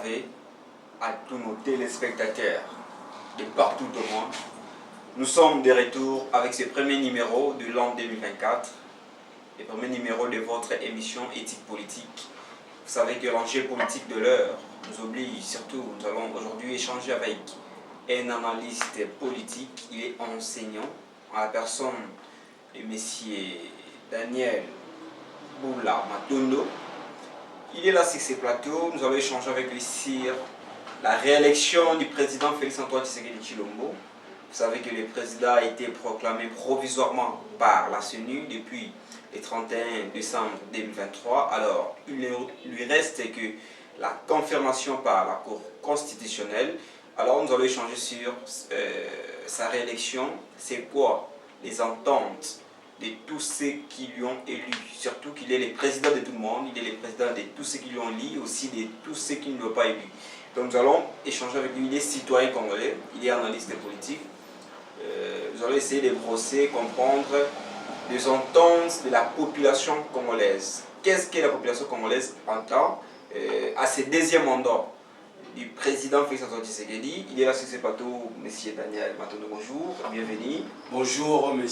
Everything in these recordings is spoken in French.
savez, à tous nos téléspectateurs de partout au monde, nous sommes de retour avec ce premier numéro de l'an 2024, le premier numéro de votre émission Éthique Politique. Vous savez que l'enjeu politique de l'heure nous oblige, surtout nous allons aujourd'hui échanger avec un analyste politique, il est enseignant, à la personne de M. Daniel Boula Matondo. Il est là sur ces plateaux, nous allons échanger avec lui sur la réélection du président Félix-Antoine Tshisekedi Tshilombo. Vous savez que le président a été proclamé provisoirement par la CENU depuis le 31 décembre 2023. Alors, il lui reste que la confirmation par la Cour constitutionnelle. Alors, nous allons échanger sur sa réélection. C'est quoi les ententes de tous ceux qui lui ont élu, surtout qu'il est le président de tout le monde, il est le président de tous ceux qui lui ont élu, aussi de tous ceux qui ne l'ont pas élu. Donc nous allons échanger avec lui, il est citoyen congolais, il est analyste politique. Nous allons essayer de brosser, comprendre les ententes de la population congolaise. Qu'est-ce que la population congolaise entend à ce deuxième mandat du président Félix-Antoine Tshisekedi? Il est là sur ce plateau, M. Daniel Matondo, bonjour, bienvenue. Bonjour M.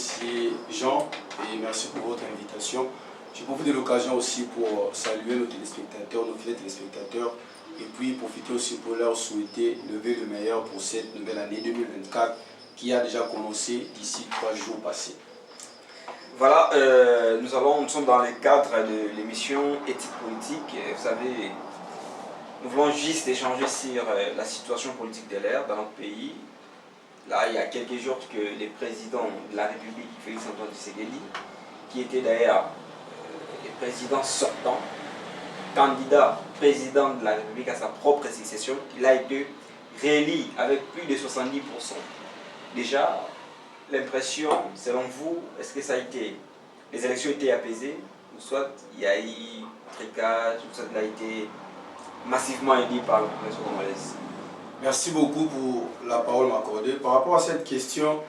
Jean et merci pour votre invitation. Je profite de l'occasion aussi pour saluer nos téléspectateurs, nos fidèles téléspectateurs, et puis profiter aussi pour leur souhaiter le vœu le meilleur pour cette nouvelle année 2024 qui a déjà commencé d'ici 3 jours passés. Voilà, nous sommes dans le cadre de l'émission Éthique Politique. Vous savez, nous voulons juste échanger sur la situation politique de l'ère dans notre pays. Là, il y a quelques jours que le président de la République, Félix-Antoine Tshisekedi, qui était d'ailleurs le président sortant, candidat président de la République à sa propre succession, il a été réélu avec plus de 70%. Déjà, l'impression, selon vous, est-ce que ça a été, les élections étaient apaisées, ou soit il y a eu tricage, ou soit il a été massivement élu par la population congolaise? Merci beaucoup pour la parole m'accordée. Par rapport à cette question,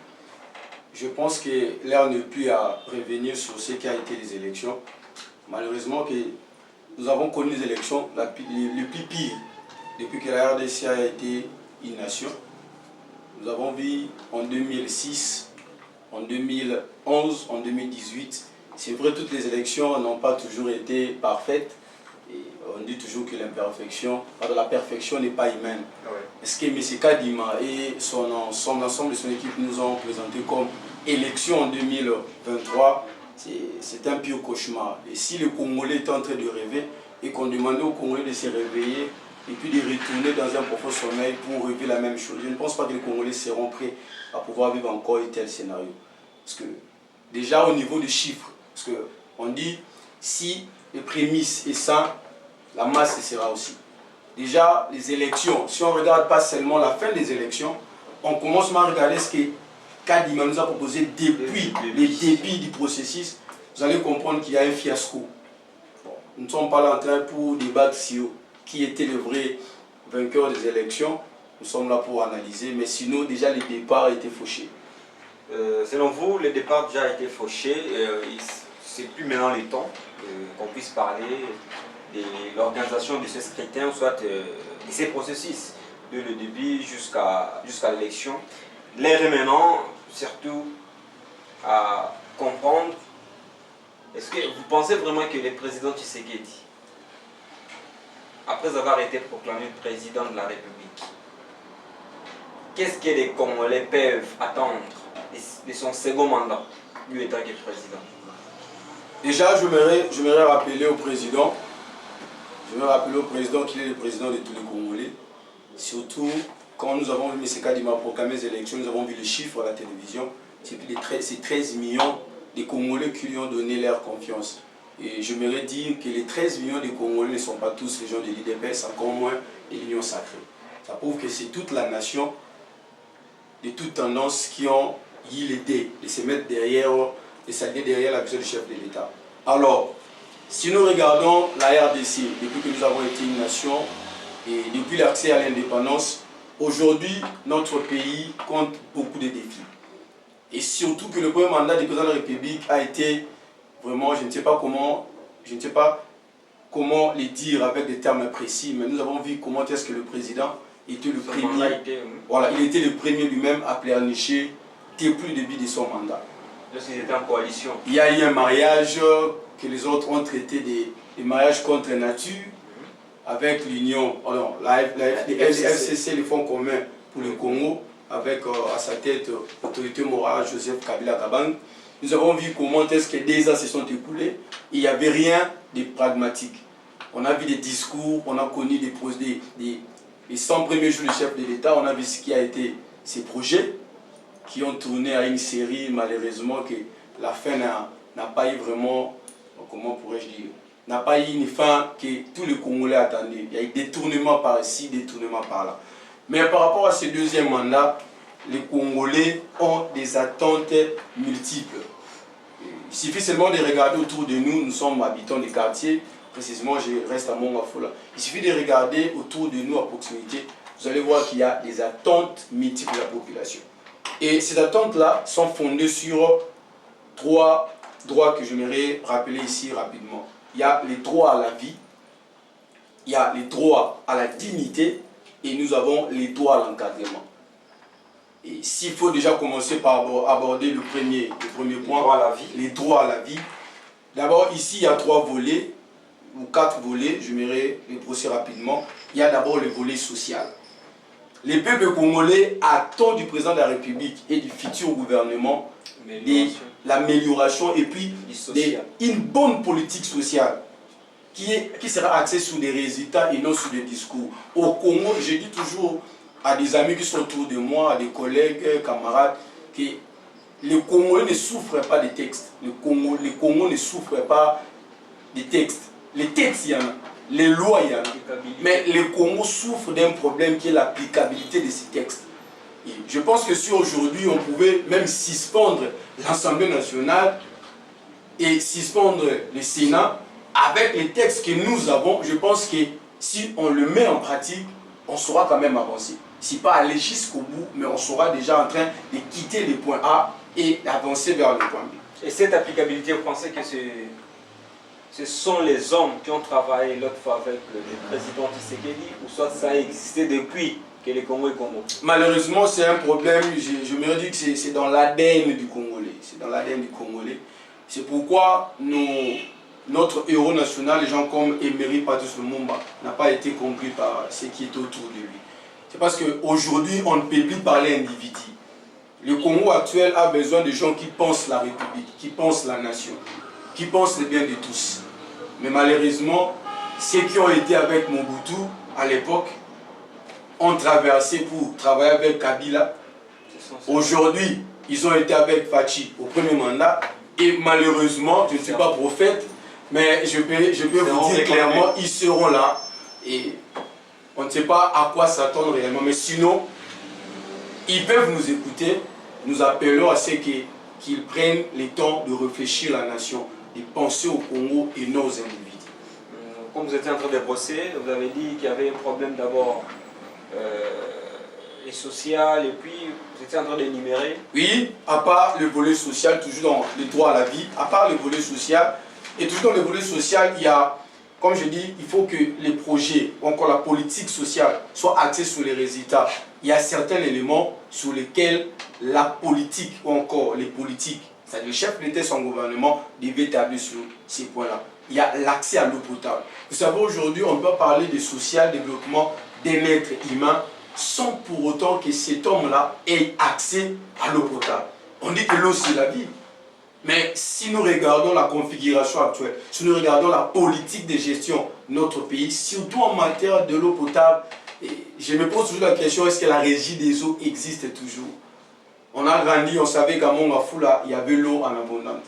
je pense que l'heure n'est plus à revenir sur ce qui a été les élections. Malheureusement, que nous avons connu les élections les plus pires depuis que la RDC a été une nation. Nous avons vu en 2006, en 2011, en 2018. C'est vrai, toutes les élections n'ont pas toujours été parfaites. Et on dit toujours que la perfection n'est pas humaine. Ah ouais. Est-ce que M. Kadima et l'ensemble de son équipe nous ont présenté comme élection en 2023? C'est un pur cauchemar. Et si les Congolais étaient en train de rêver et qu'on demandait aux Congolais de se réveiller et puis de retourner dans un profond sommeil pour rêver la même chose, je ne pense pas que les Congolais seront prêts à pouvoir vivre encore un tel scénario. Parce que déjà au niveau des chiffres, parce qu'on dit si les prémices est ça, la masse sera aussi. Déjà les élections, si on ne regarde pas seulement la fin des élections, on commence à regarder ce que Kadima nous a proposé depuis le début du processus. Vous allez comprendre qu'il y a un fiasco. Bon, nous ne sommes pas là en train pour débattre sur qui était le vrai vainqueur des élections. Nous sommes là pour analyser, mais sinon déjà le départ a été fauché. Selon vous, le départ déjà a été fauché. C'est plus maintenant le temps qu'on puisse parler de l'organisation de ce scrutin, soit de ces processus, de le début jusqu'à l'élection. L'air est maintenant surtout à comprendre. Est-ce que vous pensez vraiment que le président Tshisekedi, après avoir été proclamé président de la République, qu'est-ce que les Congolais peuvent attendre de son second mandat, lui étant que président? Déjà, je m'aimerais rappeler au président qu'il est le président de tous les Congolais. Surtout, quand nous avons vu M. Kadima proclamer les élections, nous avons vu les chiffres à la télévision. C'est 13 millions de Congolais qui lui ont donné leur confiance. Et je m'aimerais dire que les 13 millions de Congolais ne sont pas tous les gens de l'IDPS, encore moins de l'Union sacrée. Ça prouve que c'est toute la nation, de toute tendance, qui ont eu l'idée de se mettre derrière, de s'allier derrière la vision du chef de l'État. Alors, si nous regardons la RDC, depuis que nous avons été une nation, et depuis l'accès à l'indépendance, aujourd'hui, notre pays compte beaucoup de défis. Et surtout que le premier mandat du président de la République a été vraiment, je ne sais pas comment les dire avec des termes précis, mais nous avons vu comment est-ce que le président était le premier. Voilà, il était le premier lui-même à pleurnicher depuis le début de son mandat. Lorsqu'ils étaient en coalition. Il y a eu un mariage que les autres ont traité des mariages contre nature avec l'Union, la FCC, le Fonds commun pour le Congo, avec à sa tête l'autorité morale Joseph Kabila Kabang. Nous avons vu comment est-ce que des ans se sont écoulés. Il n'y avait rien de pragmatique. On a vu des discours, on a connu les 100 premiers jours du chef de l'État, on a vu ce qui a été ces projets qui ont tourné à une série, malheureusement, que la fin n'a pas eu vraiment, comment pourrais-je dire, n'a pas eu une fin que tous les Congolais attendaient. Il y a eu détournement par ici, détournement par là. Mais par rapport à ce deuxième mandat, les Congolais ont des attentes multiples. Il suffit seulement de regarder autour de nous, nous sommes habitants des quartiers, précisément je reste à Mongafola. Il suffit de regarder autour de nous à proximité, vous allez voir qu'il y a des attentes multiples de la population. Et ces attentes-là sont fondées sur 3 droits que j'aimerais rappeler ici rapidement. Il y a les droits à la vie, il y a les droits à la dignité et nous avons les droits à l'encadrement. Et s'il faut déjà commencer par aborder le premier point, les droits à la vie. D'abord, ici, il y a 3 volets, ou 4 volets, j'aimerais les brosser rapidement. Il y a d'abord le volet social. Les peuples congolais attendent du président de la République et du futur gouvernement l'amélioration et puis une bonne politique sociale qui sera axée sur des résultats et non sur des discours. Au Congo, je dis toujours à des amis qui sont autour de moi, à des collègues, camarades, que les Congolais ne souffrent pas des textes. Les Congos ne souffrent pas des textes. Les textes, il y en a. Les lois, il y en a. Mais les Congos souffrent d'un problème qui est l'applicabilité de ces textes. Et je pense que si aujourd'hui on pouvait même suspendre l'Assemblée nationale et suspendre le Sénat, avec les textes que nous avons, je pense que si on le met en pratique, on saura quand même avancer. Si pas aller jusqu'au bout, mais on sera déjà en train de quitter le point A et d'avancer vers le point B. Et cette applicabilité, vous pensez que ce sont les hommes qui ont travaillé l'autre fois avec le président Tshisekedi, ou soit ça a existé depuis que les Congo est Congo? Malheureusement, c'est un problème, je me dis que c'est dans l'ADN du Congolais. C'est dans l'ADN du Congolais. C'est pourquoi notre héros national, les gens comme Emery Patrice Lumumba, n'a pas été compris par ce qui est autour de lui. C'est parce qu'aujourd'hui, on ne peut plus parler individu. Le Congo actuel a besoin de gens qui pensent la République, qui pensent la nation, qui pensent le bien de tous. Mais malheureusement, ceux qui ont été avec Mobutu à l'époque ont traversé pour travailler avec Kabila. Aujourd'hui, ils ont été avec Fachi au premier mandat. Et malheureusement, je ne suis pas prophète, mais je peux vous dire clairement, ils seront là. Et on ne sait pas à quoi s'attendre réellement. Mais sinon, ils peuvent nous écouter. Nous appelons à ce qu'ils prennent le temps de réfléchir la nation, de penser au Congo et non aux individus. Comme vous étiez en train de brosser, vous avez dit qu'il y avait un problème d'abord social, et puis vous étiez en train d'énumérer. Oui, à part le volet social, toujours dans le droit à la vie, à part le volet social, et toujours dans le volet social, il y a, comme je dis, il faut que les projets, ou encore la politique sociale, soient axés sur les résultats. Il y a certains éléments sur lesquels la politique, ou encore les politiques, c'est-à-dire le chef d'État et son gouvernement, devaient établir sur ces points-là. Il y a l'accès à l'eau potable. Vous savez, aujourd'hui, on peut parler de social développement d'un être humain sans pour autant que cet homme-là ait accès à l'eau potable. On dit que l'eau, c'est la vie. Mais si nous regardons la configuration actuelle, si nous regardons la politique de gestion de notre pays, surtout en matière de l'eau potable, je me pose toujours la question, est-ce que la régie des eaux existe toujours? On a grandi, on savait qu'à Mongafoula, il y avait l'eau en abondance.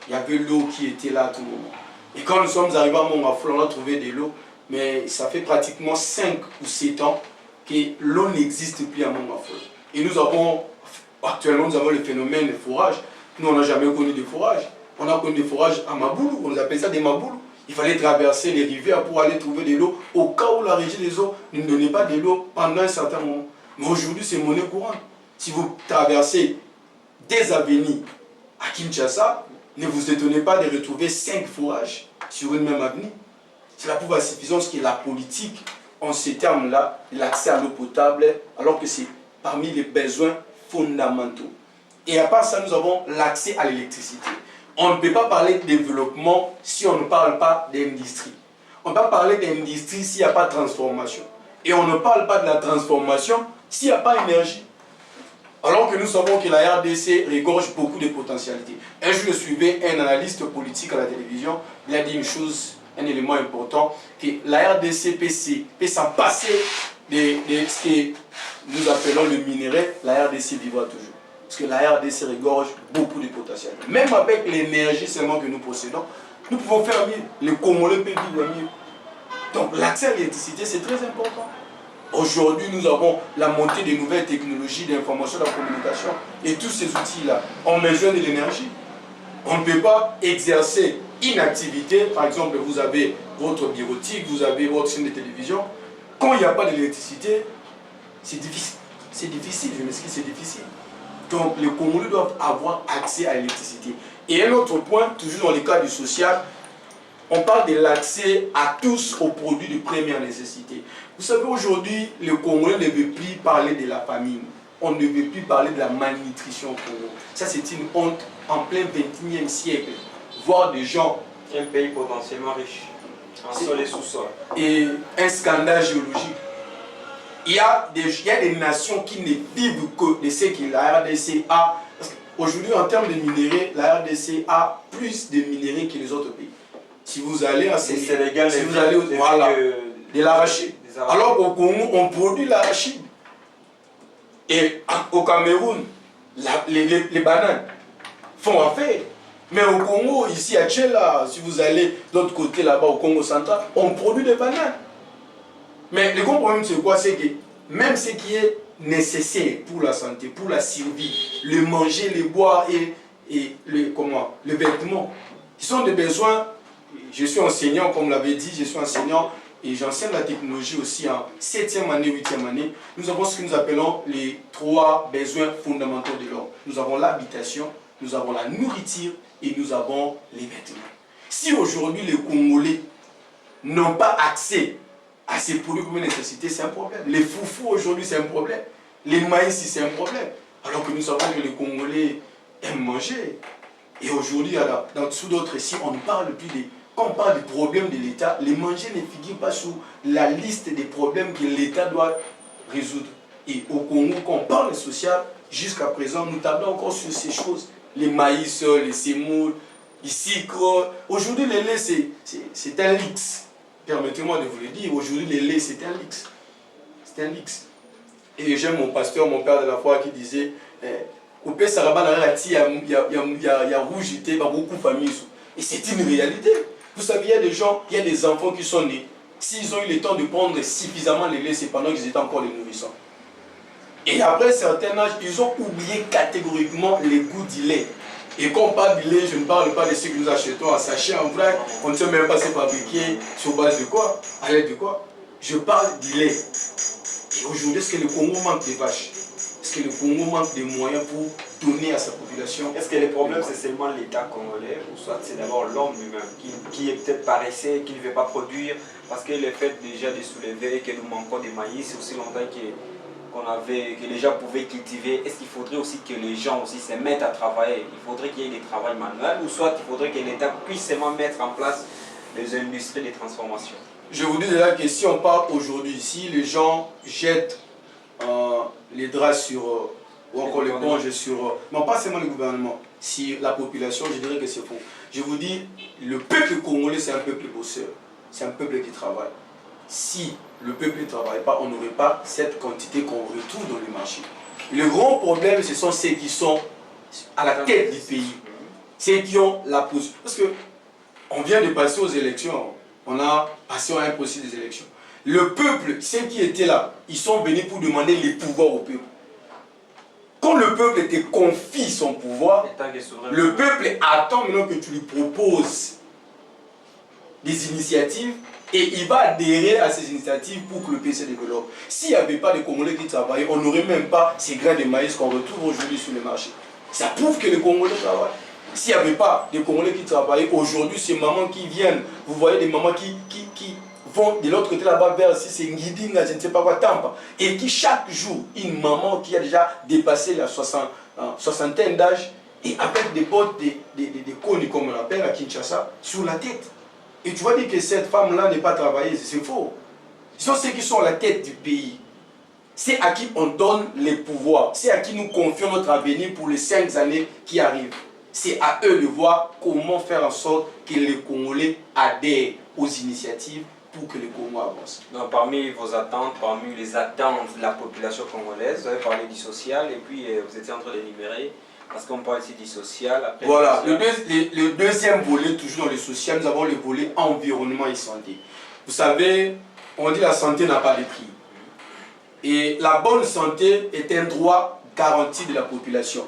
Il y avait l'eau qui était là à tout moment. Et quand nous sommes arrivés à Mongafoula, on a trouvé de l'eau, mais ça fait pratiquement 5 ou 7 ans que l'eau n'existe plus à Mongafoula. Et nous avons, actuellement, nous avons le phénomène de forage. Nous, on n'a jamais connu de forage. On a connu des forages à Maboulou, on appelle ça des Maboulou. Il fallait traverser les rivières pour aller trouver de l'eau au cas où la régie des eaux ne donnait pas de l'eau pendant un certain moment. Mais aujourd'hui, c'est monnaie courante. Si vous traversez des avenues à Kinshasa, ne vous étonnez pas de retrouver 5 forages sur une même avenue. cela prouve à suffisance que la politique, en ces termes-là, l'accès à l'eau potable, alors que c'est parmi les besoins fondamentaux. Et à part ça, nous avons l'accès à l'électricité. On ne peut pas parler de développement si on ne parle pas d'industrie. On ne peut pas parler d'industrie s'il n'y a pas de transformation. Et on ne parle pas de la transformation s'il n'y a pas d'énergie. Alors que nous savons que la RDC regorge beaucoup de potentialités. Un jour, je suivais un analyste politique à la télévision. Il a dit une chose, un élément important, que la RDC peut s'en passer de ce que nous appelons le minerai. La RDC vivra toujours. Parce que la RDC regorge beaucoup de potentialités. Même avec l'énergie seulement que nous possédons, nous pouvons faire mieux. Les Congolais peuvent vivre mieux. Donc l'accès à l'électricité, c'est très important. Aujourd'hui, nous avons la montée des nouvelles technologies d'information et de la communication. Et tous ces outils-là ont besoin de l'énergie. On ne peut pas exercer une activité. Par exemple, vous avez votre bureautique, vous avez votre chaîne de télévision. Quand il n'y a pas d'électricité, c'est difficile. C'est difficile, je m'excuse, c'est difficile. Donc, les Congolais doivent avoir accès à l'électricité. Et un autre point, toujours dans le cas du social, on parle de l'accès à tous aux produits de première nécessité. Vous savez, aujourd'hui, le Congolais ne veut plus parler de la famine. On ne veut plus parler de la malnutrition au Congo. Ça, c'est une honte en plein 21e siècle. Voir des gens... Un pays potentiellement riche, en sol et sous-sol. Et un scandale géologique. Il y a des nations qui ne vivent que de ce que la RDC a. Aujourd'hui, en termes de minéraux, la RDC a plus de minéraux que les autres pays. Si vous allez à Sénégal, si vous allez voilà, de l'arachide. Alors qu'au Congo, on produit l'arachide. Et au Cameroun, les bananes font affaire. Mais au Congo, ici à Tchela, si vous allez de l'autre côté là-bas au Congo central, on produit des bananes. Mais le gros problème, c'est quoi? C'est que même ce qui est nécessaire pour la santé, pour la survie, le manger, le boire et le vêtement, ce sont des besoins. Je suis enseignant, comme l'avait dit, je suis enseignant et j'enseigne la technologie aussi en 7e année, 8e année. Nous avons ce que nous appelons les 3 besoins fondamentaux de l'homme. Nous avons l'habitation, nous avons la nourriture et nous avons les vêtements. Si aujourd'hui les Congolais n'ont pas accès à ces produits comme nécessité, c'est un problème. Les foufous aujourd'hui, c'est un problème. Les maïs, c'est un problème. Alors que nous savons que les Congolais aiment manger. Et aujourd'hui, sous d'autres ici, on ne parle plus des... Quand on parle des problèmes de l'État, les manger ne figurent pas sur la liste des problèmes que l'État doit résoudre. Et au Congo, quand on parle social, jusqu'à présent, nous tablons encore sur ces choses. Les maïs, les sémoules, les sucres. Aujourd'hui, le lait, c'est un luxe. Permettez-moi de vous le dire, aujourd'hui, le lait, c'est un luxe. C'est un luxe. Et j'aime mon pasteur, mon père de la foi, qui disait Coupé Saraba, il y a rouge, il y a beaucoup de familles. Et c'est une réalité. Vous savez, il y a des gens, il y a des enfants qui sont nés. S'ils ont eu le temps de prendre suffisamment le lait, c'est pendant qu'ils étaient encore les nourrissants. Et après un certain âge, ils ont oublié catégoriquement les goûts du lait. Et quand on parle du lait, je ne parle pas de ce que nous achetons à sachet en vrac. On ne sait même pas c'est fabriqué sur base de quoi, à l'aide de quoi. Je parle du lait. Et aujourd'hui, est-ce que le Congo manque de vaches? Est-ce que le Congo manque de moyens pour donner à sa population? Est-ce que le problème c'est seulement l'État congolais ou soit c'est d'abord l'homme lui-même qui est peut-être paresseux, qui ne veut pas produire? Parce que le fait déjà de soulever que nous manquons de maïs, aussi longtemps que les gens pouvaient cultiver, est-ce qu'il faudrait aussi que les gens aussi se mettent à travailler? Il faudrait qu'il y ait des travaux manuels ou soit il faudrait que l'État puisse seulement mettre en place les industries de transformation? Je vous dis déjà que si on parle aujourd'hui, si les gens jettent les draps sur, ou encore l'éponge sur, non pas seulement le gouvernement, si la population, je dirais que c'est faux. Je vous dis, le peuple congolais, c'est un peuple bosseur, c'est un peuple qui travaille. Si le peuple ne travaille pas, on n'aurait pas cette quantité qu'on retrouve dans le marché. Le grand problème, ce sont ceux qui sont à la tête du pays, ceux qui ont la position. Parce que on vient de passer aux élections, on a passé à un processus des élections. Le peuple, ceux qui étaient là, ils sont venus pour demander les pouvoirs au peuple. Quand le peuple te confie son pouvoir, le peuple attend maintenant que tu lui proposes des initiatives et il va adhérer à ces initiatives pour que le pays se développe. S'il n'y avait pas de Congolais qui travaillaient, on n'aurait même pas ces grains de maïs qu'on retrouve aujourd'hui sur le marché. Ça prouve que les Congolais travaillent. S'il n'y avait pas des Congolais qui travaillaient, aujourd'hui, ces mamans qui viennent, vous voyez des mamans qui vont de l'autre côté là-bas vers si c'est Ngidinga, je ne sais pas quoi, Tampa, et qui chaque jour, une maman qui a déjà dépassé la soixantaine d'âge, et avec des bottes, des cônes, comme on appelle à Kinshasa, sur la tête. Et tu vas dire que cette femme-là n'est pas travailleuse, c'est faux. Ce sont ceux qui sont à la tête du pays. C'est à qui on donne les pouvoirs. C'est à qui nous confions notre avenir pour les 5 années qui arrivent. C'est à eux de voir comment faire en sorte que les Congolais adhèrent aux initiatives pour que le Congo avance. Donc, parmi vos attentes, parmi les attentes de la population congolaise, vous avez parlé du social et puis vous étiez en train d'énumérer, parce qu'on parle ici du social. Après voilà, le deuxième volet, toujours dans le social, nous avons le volet environnement et santé. Vous savez, on dit la santé n'a pas de prix. Et la bonne santé est un droit garanti de la population.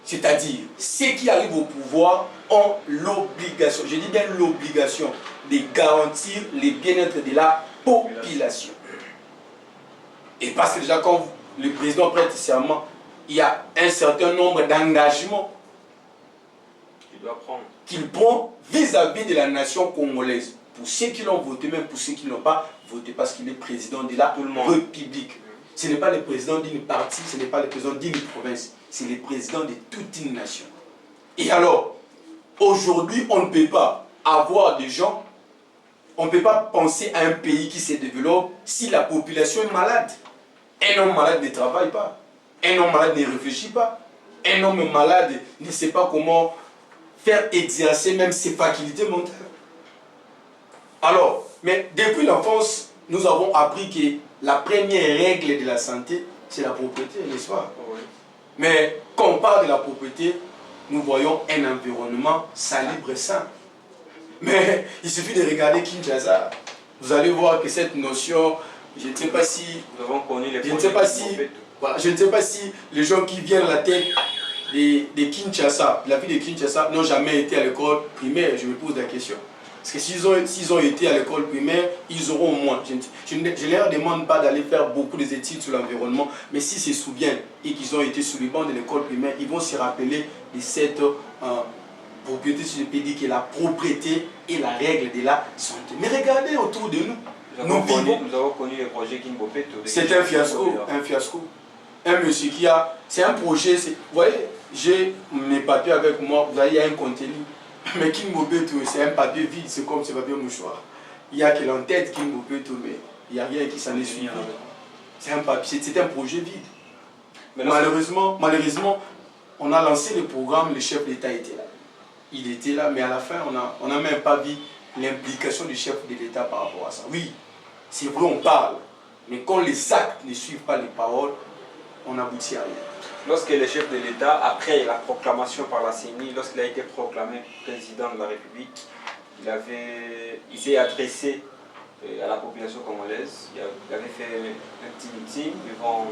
C'est-à-dire, ceux qui arrivent au pouvoir ont l'obligation, je dis bien l'obligation, de garantir le bien-être de la population. Et parce que déjà, quand le président prête serment, il y a un certain nombre d'engagements qu'il prend vis-à-vis de la nation congolaise. Pour ceux qui l'ont voté, même pour ceux qui ne l'ont pas voté, parce qu'il est président de la République. Ce n'est pas le président d'une partie, ce n'est pas le président d'une province, c'est le président de toute une nation. Et alors, aujourd'hui, on ne peut pas avoir des gens, on ne peut pas penser à un pays qui se développe si la population est malade. Un homme malade ne travaille pas. Un homme malade ne réfléchit pas. Un homme malade ne sait pas comment faire exercer même ses facultés mentales. Alors, mais depuis l'enfance, nous avons appris que la première règle de la santé, c'est la propriété, n'est-ce pas? Oui. Mais quand on parle de la propriété, nous voyons un environnement salubre et sain. Mais il suffit de regarder Kinshasa. Vous allez voir que cette notion, je ne sais pas si... Nous avons connu les je ne sais pas si, voilà, je ne sais pas si les gens qui viennent à la tête de Kinshasa, la ville de Kinshasa, n'ont jamais été à l'école primaire. Je me pose la question. Parce que s'ils ont été à l'école primaire, ils auront au moins. Je ne leur demande pas d'aller faire beaucoup d'études sur l'environnement, mais s'ils se souviennent et qu'ils ont été sous les bancs de l'école primaire, ils vont se rappeler de cette propriété, si je peux dire, que la propriété est la règle de la santé. Mais regardez autour de nous. Nous avons connu le projet Kimbopeto. C'est un fiasco, un fiasco. Un monsieur qui a... C'est un projet, vous voyez, j'ai mes papiers avec moi, vous voyez, il y a un contenu. Mais Kimbopeto, c'est un papier vide, c'est comme ce papier mouchoir. Il n'y a que l'entête Kimbopeto, mais il n'y a rien qui s'en est suivi. C'est un papier, c'est un projet vide. Mais malheureusement, on a lancé le programme, le chef d'État était là. Il était là, mais à la fin, on n'a même pas vu l'implication du chef de l'État par rapport à ça. Oui, c'est vrai, on parle, mais quand les actes ne suivent pas les paroles, on n'aboutit à rien. Lorsque le chef de l'État, après la proclamation par la CENI, lorsqu'il a été proclamé président de la République, il s'est adressé à la population congolaise. Il avait fait un petit meeting devant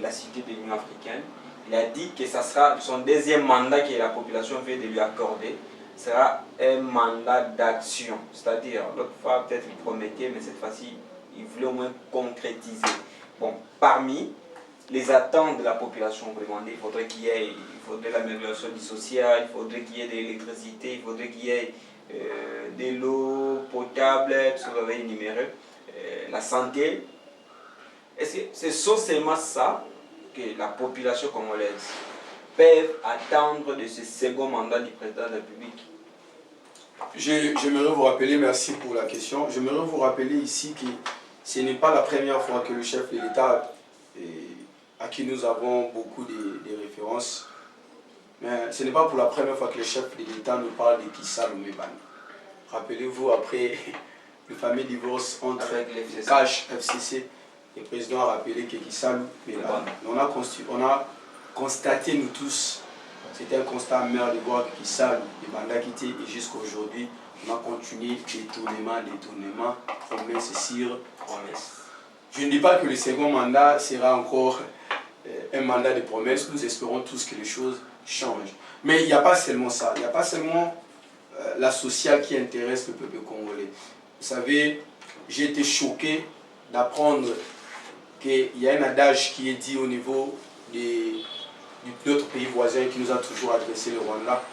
la cité de l'Union africaine. Il a dit que ça sera son deuxième mandat que la population veut de lui accorder. Sera un mandat d'action. C'est-à-dire, l'autre fois, peut-être il promettait, mais cette fois-ci, il voulait au moins concrétiser. Bon, parmi les attentes de la population, il faudrait qu'il y ait l'amélioration du social, il faudrait qu'il y ait de l'électricité, il faudrait qu'il y ait de l'eau potable, tout ce que vous avez énuméré, la santé. Est-ce que c'est seulement ça que la population congolaise peut attendre de ce second mandat du président de la République? J'aimerais vous rappeler, merci pour la question, j'aimerais vous rappeler ici que ce n'est pas la première fois que le chef de l'État, à qui nous avons beaucoup de références, mais ce n'est pas pour la première fois que le chef de l'État nous parle de Kissalu Mebane. Rappelez-vous, après le fameux divorce entre Cash FCC, le président a rappelé que Kissalu Mebane. On a constaté, nous tous, c'était un constat amer de voir que Kissalu Mebane a quitté, et jusqu'à aujourd'hui, on a continué détournement, promesse sur promesse. Je ne dis pas que le second mandat sera encore un mandat de promesse. Nous espérons tous que les choses changent. Mais il n'y a pas seulement ça. Il n'y a pas seulement la sociale qui intéresse le peuple congolais. Vous savez, j'ai été choqué d'apprendre qu'il y a un adage qui est dit au niveau notre pays voisin qui nous a toujours adressé le Rwanda,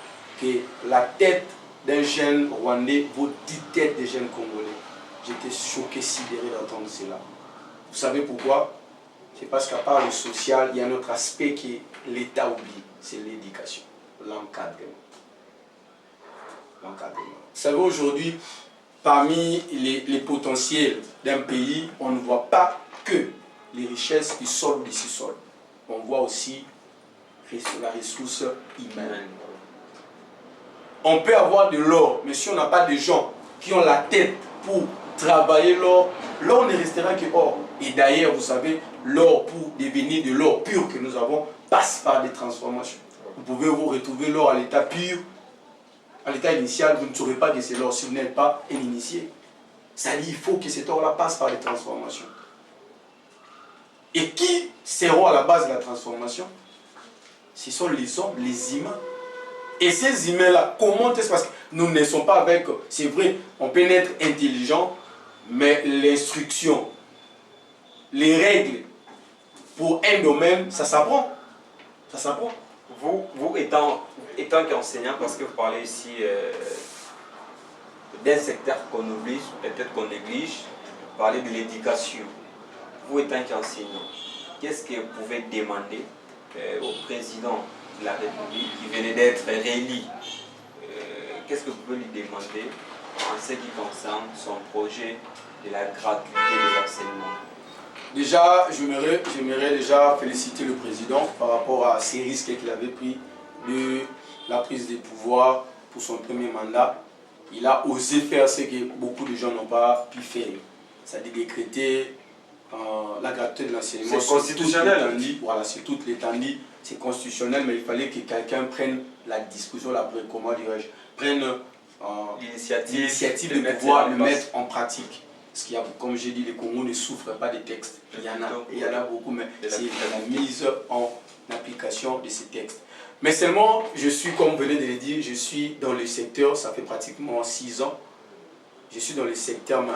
que la tête d'un jeune Rwandais vaut 10 têtes des jeunes Congolais. J'étais choqué, sidéré d'entendre cela. Vous savez pourquoi? C'est parce qu'à part le social, il y a un autre aspect que l'État oublie, c'est l'éducation, l'encadrement. L'encadrement. Vous savez, aujourd'hui, parmi les potentiels d'un pays, on ne voit pas que les richesses du sol du sous-sol. On voit aussi la ressource humaine. On peut avoir de l'or, mais si on n'a pas de gens qui ont la tête pour travailler l'or, l'or ne restera que or. Et d'ailleurs, vous savez, l'or, pour devenir de l'or pur que nous avons, passe par des transformations. Vous pouvez vous retrouver l'or à l'état pur, à l'état initial, vous ne saurez pas que c'est l'or si vous n'êtes pas un initié. Ça dit qu'il faut que cet or-là passe par des transformations. Et qui seront à la base de la transformation? Ce sont les hommes, les humains. Et ces humains-là, comment est-ce parce que nous ne sommes pas avec... C'est vrai, on peut être intelligent, mais l'instruction, les règles pour un domaine, ça s'apprend. Ça s'apprend. Vous étant qu'enseignant, parce que vous parlez ici d'un secteur qu'on oublie, peut-être qu'on néglige, vous parlez de l'éducation. Vous étant qu'enseignant, qu'est-ce que vous pouvez demander au président de la République qui venait d'être réélu? Qu'est-ce que vous pouvez lui demander en ce qui concerne son projet de la gratuité de l'enseignement? Déjà, j'aimerais déjà féliciter le président par rapport à ces risques qu'il avait pris de la prise de pouvoir pour son premier mandat. Il a osé faire ce que beaucoup de gens n'ont pas pu faire. C'est-à-dire décréter la gratuité de l'enseignement. C'est constitutionnel. Voilà, c'est toute l'étendue. C'est constitutionnel, mais il fallait que quelqu'un prenne la discussion, comment dirais-je, prenne l'initiative de pouvoir le mettre en pratique. Parce qu'il y a, comme j'ai dit, les Congos ne souffrent pas des textes. Il y en a beaucoup, mais c'est la mise en application de ces textes. Mais seulement, je suis, comme vous venez de le dire, je suis dans le secteur, ça fait pratiquement 6 ans. Je suis dans le secteur, mais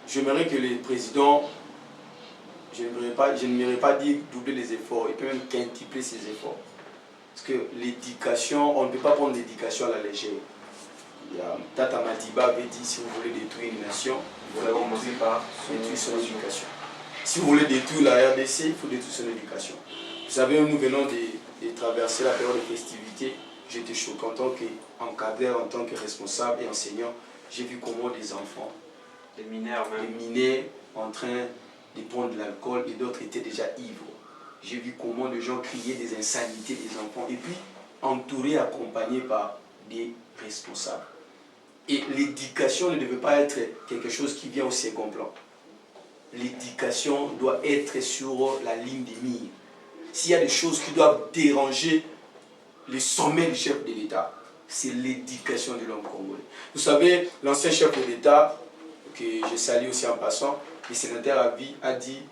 j'aimerais que le président, je n'aimerais pas dire doubler les efforts, il peut même quintupler ses efforts. Parce que l'éducation, on ne peut pas prendre l'éducation à la légère. Tata Madiba avait dit, si vous voulez détruire une nation, il faut commencer par détruire son éducation. Si vous voulez détruire la RDC, il faut détruire son éducation. Vous savez, nous venons de traverser la période de festivité. J'étais choqué en tant qu'encadreur, en tant que responsable et enseignant. J'ai vu comment des enfants, des mineurs même, des mineurs en train de prendre de l'alcool et d'autres étaient déjà ivres. J'ai vu comment les gens criaient des insanités des enfants et puis entourés, accompagnés par des responsables. Et l'éducation ne devait pas être quelque chose qui vient au second plan. L'éducation doit être sur la ligne des mires. S'il y a des choses qui doivent déranger le sommet du chef de l'État, c'est l'éducation de l'homme congolais. Vous savez, l'ancien chef de l'État, que je salue aussi en passant, le sénateur a dit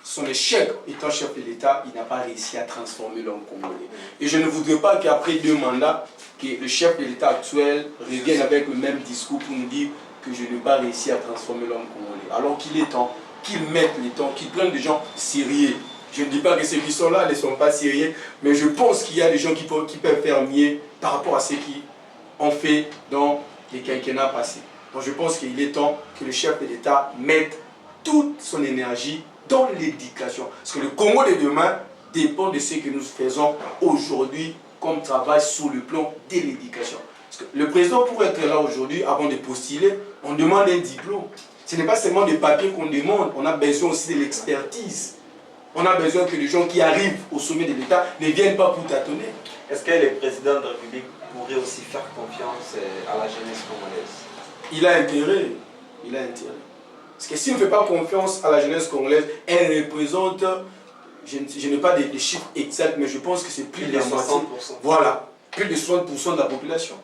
son échec étant chef de l'État, il n'a pas réussi à transformer l'homme congolais. Et je ne voudrais pas qu'après 2 mandats, que le chef de l'État actuel revienne avec le même discours pour nous dire que je n'ai pas réussi à transformer l'homme congolais. Alors qu'il est temps, qu'il mette les temps, qu'il prenne des gens sérieux. Je ne dis pas que ceux qui sont là ne sont pas sérieux, mais je pense qu'il y a des gens qui peuvent faire mieux par rapport à ce qu'ils ont fait dans les quinquennats passés. Donc je pense qu'il est temps que le chef de l'État mette toute son énergie dans l'éducation. Parce que le Congo de demain dépend de ce que nous faisons aujourd'hui comme travail sur le plan de l'éducation. Parce que le président, pour être là aujourd'hui, avant de postuler, on demande un diplôme. Ce n'est pas seulement des papiers qu'on demande, on a besoin aussi de l'expertise. On a besoin que les gens qui arrivent au sommet de l'État ne viennent pas pour tâtonner. Est-ce que le président de la République pourrait aussi faire confiance à la jeunesse congolaise? Il a intérêt. Il a intérêt. Parce que si on ne fait pas confiance à la jeunesse congolaise, elle représente, je n'ai pas de chiffres exacts, mais je pense que c'est plus de 60%. Voilà, plus de 60% de la population.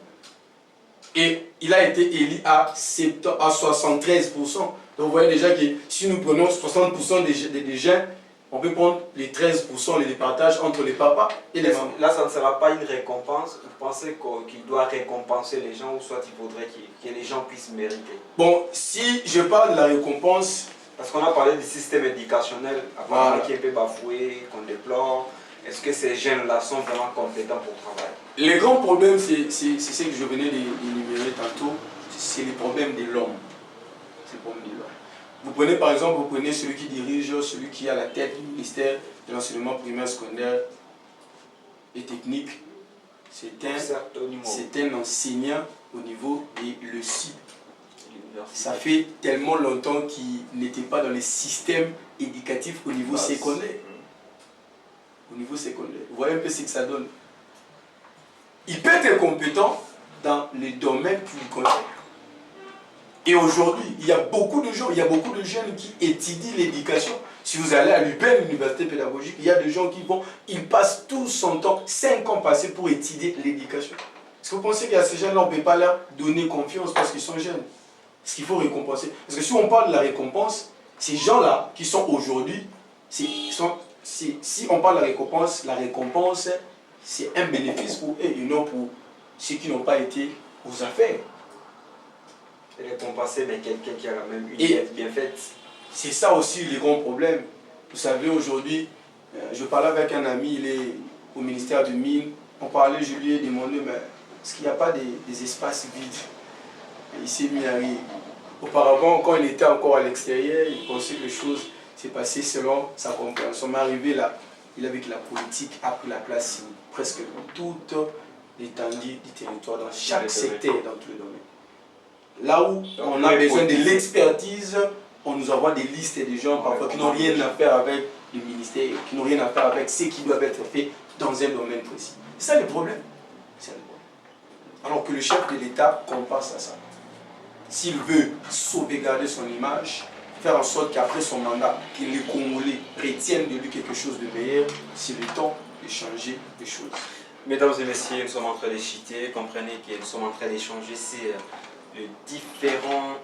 Et il a été élu à 73%. Donc vous voyez déjà que si nous prenons 60% des gens, on peut prendre les 13%, les départages entre les papas et les mamans. Là, ça ne sera pas une récompense. Vous pensez qu'il doit récompenser les gens ou soit il faudrait que les gens puissent mériter? Bon, si je parle de la récompense, Parce qu'on a parlé du système éducationnel, apparemment Voilà. qui est un peu bafoué, qu'on déplore. Est-ce que ces jeunes-là sont vraiment compétents pour travailler? Les grands problèmes, c'est ce que je venais d'énumérer tantôt, c'est les problèmes de l'homme. C'est le problème de l'homme. Vous prenez par exemple, vous prenez celui qui dirige, celui qui est à la tête du ministère de l'enseignement primaire, secondaire et technique. C'est un enseignant au niveau de l'ESI. Ça fait tellement longtemps qu'il n'était pas dans les systèmes éducatifs au niveau secondaire. Au niveau secondaire. Vous voyez un peu ce que ça donne. Il peut être compétent dans les domaines qui lui concernent. Et aujourd'hui, il y a beaucoup de gens, il y a beaucoup de jeunes qui étudient l'éducation. Si vous allez à l'UPEN, l'université pédagogique, il y a des gens qui vont, ils passent tout son temps, 5 ans passés pour étudier l'éducation. Est-ce que vous pensez qu'à ces jeunes-là, on ne peut pas leur donner confiance parce qu'ils sont jeunes? Est-ce qu'il faut récompenser? Parce que si on parle de la récompense, ces gens-là qui sont aujourd'hui, si on parle de la récompense, c'est un bénéfice pour eux et non pour ceux qui n'ont pas été aux affaires. Récompenser, mais quelqu'un qui a quand même une tête bien faite. C'est ça aussi le grand problème. Vous savez, aujourd'hui, je parlais avec un ami, il est au ministère du Mines. On parlait, je lui ai demandé, mais est-ce qu'il n'y a pas des espaces vides? Et il s'est mis à rire. Auparavant, quand il était encore à l'extérieur, il pensait que les choses s'est passé selon sa compréhension. Mais arrivé là, il a vu que la politique a pris la place sur presque toute l'étendue du territoire, dans chaque secteur, dans tous les domaines. Là où on a besoin de l'expertise, on nous envoie des listes de gens parfois qui n'ont rien à faire avec le ministère, qui n'ont rien à faire avec ce qui doit être fait dans un domaine précis. C'est ça le problème. Alors que le chef de l'État compense à ça. S'il veut sauvegarder son image, faire en sorte qu'après son mandat, que les Congolais retiennent de lui quelque chose de meilleur, c'est le temps de changer les choses. Mesdames et messieurs, nous sommes en train de chiter, comprenez que nous sommes en train d'échanger sur les différents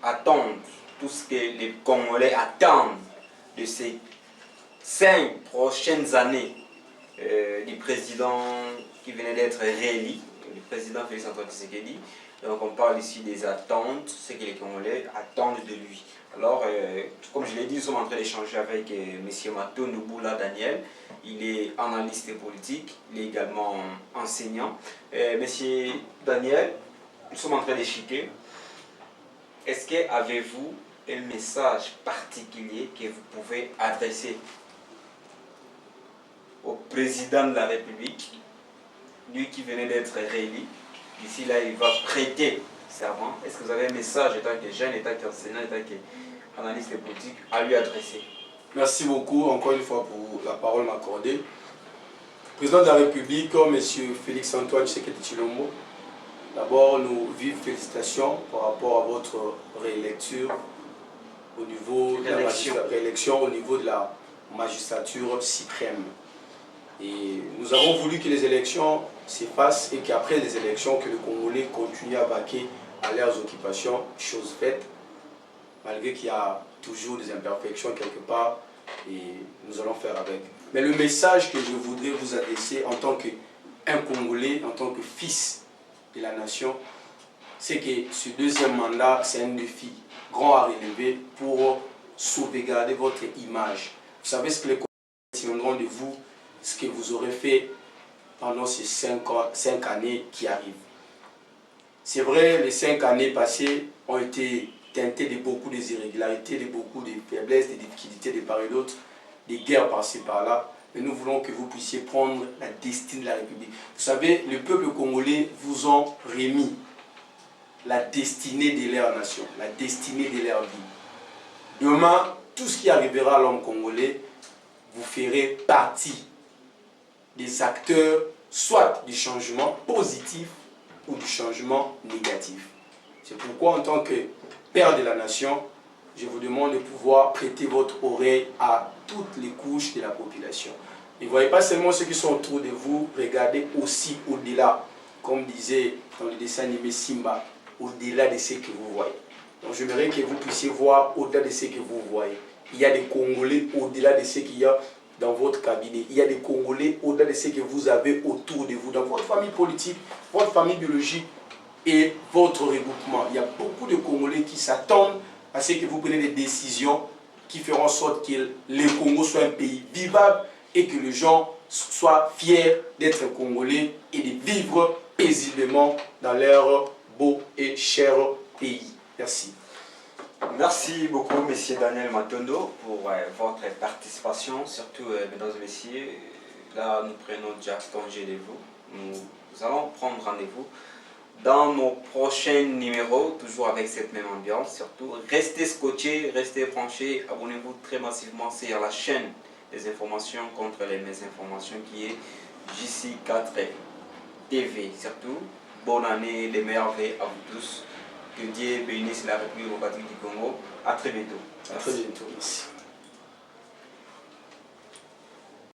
attentes, tout ce que les Congolais attendent de ces 5 prochaines années du président qui venait d'être réélu, le président Félix Antoine Tshisekedi. Donc on parle ici des attentes, ce que les Congolais attendent de lui. Alors, comme je l'ai dit, nous sommes en train d'échanger avec M. Mato Nubula Daniel. Il est analyste politique, il est également enseignant. Monsieur Daniel, nous sommes en train d'échiquer. Est-ce que avez-vous un message particulier que vous pouvez adresser au président de la République, lui qui venait d'être réélu? Ici, là, il va prêter serment. Est-ce que vous avez un message en tant que jeune, en tant qu'enseignant, en tant qu'analyste politique à lui adresser? Merci beaucoup encore une fois pour la parole m'accordée. Président de la République, M. Félix Antoine Tshisekedi Tshilombo, d'abord, nos vives félicitations par rapport à votre réélection au niveau de la réélection au niveau de la magistrature suprême. Et nous avons voulu que les élections s'effacent et qu'après les élections, que les Congolais continuent à vaquer à leurs occupations, chose faite, malgré qu'il y a toujours des imperfections quelque part, et nous allons faire avec. Mais le message que je voudrais vous adresser en tant qu'un Congolais, en tant que fils de la nation, c'est que ce deuxième mandat, c'est un défi grand à relever pour sauvegarder votre image. Vous savez ce que les Congolais tiendront de vous, ce que vous aurez fait pendant ces 5 années qui arrivent. C'est vrai, les 5 années passées ont été teintées de beaucoup d'irrégularités, de beaucoup de faiblesses, de difficultés de part et d'autre, des guerres par-ci par-là. Mais nous voulons que vous puissiez prendre la destinée de la République. Vous savez, le peuple congolais vous ont remis la destinée de leur nation, la destinée de leur vie. Demain, tout ce qui arrivera à l'homme congolais, vous ferez partie des acteurs, soit du changement positif ou du changement négatif. C'est pourquoi, en tant que père de la nation, je vous demande de pouvoir prêter votre oreille à toutes les couches de la population. Ne voyez pas seulement ceux qui sont autour de vous, regardez aussi au-delà, comme disait dans le dessin animé Simba, au-delà de ce que vous voyez. Donc j'aimerais que vous puissiez voir au-delà de ce que vous voyez. Il y a des Congolais au-delà de ce qu'il y a dans votre cabinet. Il y a des Congolais au-delà de ce que vous avez autour de vous, dans votre famille politique, votre famille biologique et votre regroupement. Il y a beaucoup de Congolais qui s'attendent à ce que vous preniez des décisions qui feront en sorte que le Congo soit un pays vivable et que les gens soient fiers d'être Congolais et de vivre paisiblement dans leur beau et cher pays. Merci. Merci beaucoup, Monsieur Daniel Matondo, pour votre participation, surtout, mesdames et messieurs. Là, nous prenons déjà congé de vous. Nous allons prendre rendez-vous dans nos prochains numéros, toujours avec cette même ambiance. Surtout, restez scotchés, restez branchés, abonnez-vous très massivement sur la chaîne des informations contre les mésinformations qui est JC4 TV. Surtout, bonne année, les meilleurs vœux à vous tous. Que Dieu bénisse la République démocratique du Congo. À très bientôt. À très bientôt. Merci.